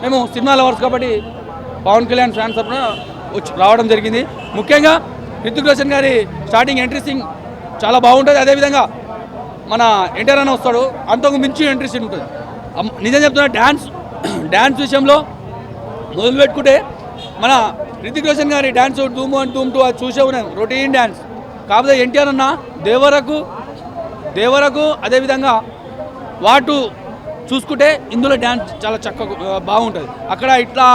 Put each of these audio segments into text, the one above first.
మేము cinema lovers కాబట్టి Pawan Kalyan fans తరపున రావడం జరిగింది. ముఖ్యంగా రితిక్ రోషన్ గారి స్టార్టింగ్ ఎంట్రీ సీన్ చాలా బాగుంటుంది. అదేవిధంగా మన ఎన్టీఆర్ అన్న వస్తాడు, అంతకు మించి ఎంట్రీ సీన్ ఉంటుంది. నిజం చెప్తున్నా, డ్యాన్స్ విషయంలో మొదలు పెట్టుకుంటే మన రితిక్ రోషన్ గారి డ్యాన్స్ ధూమ్ 1 ధూమ్ 2 అది చూసే ఉన్నాం, రొటీన్ డ్యాన్స్. కాకపోతే ఎన్టీఆర్ అన్న దేవరకు అదేవిధంగా వాటు చూసుకుంటే ఇందులో డ్యాన్స్ చాలా చక్కగా బాగుంటుంది. అక్కడ ఇట్లా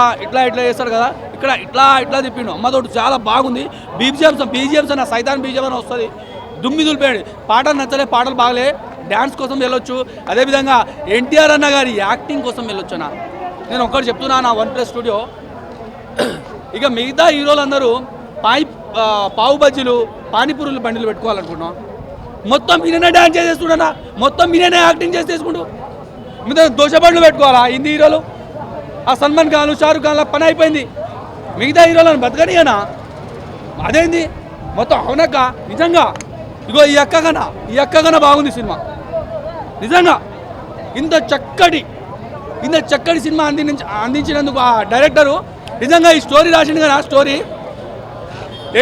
చేస్తారు కదా, ఇక్కడ ఇట్లా తిప్పిండు అమ్మతోటి, చాలా బాగుంది. బీజిఎమ్స్ అన్న సైతాన్ బీజిఎం అని వస్తుంది, దుమ్మి దులిపాడు. పాటలు నచ్చలే, పాటలు బాగలే, డ్యాన్స్ కోసం వెళ్ళొచ్చు. అదేవిధంగా ఎన్టీఆర్ అన్న గారి యాక్టింగ్ కోసం వెళ్ళొచ్చు అన్న. నేను ఒక్కటి చెప్తున్నా, నా 1+ స్టూడియో ఇక మిగతా హీరోలందరూ పావు బజ్జీలు పానీపూరులు బండిలు పెట్టుకోవాలనుకుంటున్నాం. మొత్తం మీరేనే డ్యాన్స్ చేసేస్తున్నా, మొత్తం మీరేనే యాక్టింగ్ చేసి చేసుకుంటూ మీద దోశ బండ్లు పెట్టుకోవాలా హిందీ హీరోలు? ఆ సల్మాన్ ఖాన్, షారుఖ్ ఖాన్ల పని అయిపోయింది. మిగతా హీరోలను బతకనియనా? అదేంది మొత్తం? అవునక్క, నిజంగా ఇగో ఈ అక్కగన బాగుంది సినిమా. నిజంగా ఇంత చక్కటి సినిమా అందించినందుకు ఆ డైరెక్టరు నిజంగా ఈ స్టోరీ రాసిండు కదా. స్టోరీ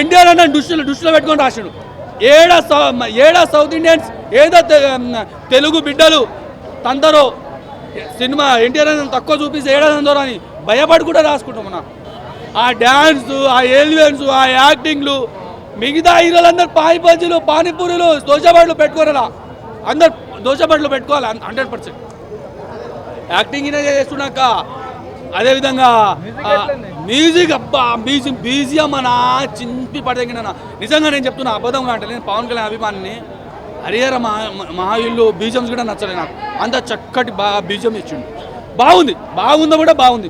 ఎన్టీఆర్ అన్న దృష్టిలో పెట్టుకొని రాసిండు. ఏడా సౌత్ ఇండియన్స్ ఏదో తెలుగు బిడ్డలు తందరో సినిమా ఎన్టీఆర్ అన్న తక్కువ చూపిస్తే ఏడాదందరో అని భయపడి కూడా రాసుకుంటాం మనం. ఆ డ్యాన్స్, ఆ ఎలివెన్స్, ఆ యాక్టింగ్లు, మిగతా హీరోలందరూ బజ్జీలు పానీపూరీలు దోశబండ్లు పెట్టుకోరా, అందరు దోశబండ్లు పెట్టుకోవాలి 100%. యాక్టింగ్ చేస్తున్నాక అదేవిధంగా మ్యూజిక్, అబ్బా బీజిఎం అన్నా చింపి పడదగిన. నిజంగా నేను చెప్తున్నా, అబద్ధంగా అంటే నేను పవన్ కళ్యాణ్ అభిమానిని. హరిహర మహాయుళ్ళు బీజిఎమ్స్ కూడా నచ్చలేదు నాకు. అంత చక్కటి బీజిఎం ఇచ్చిండు. బాగుందో కూడా బాగుంది.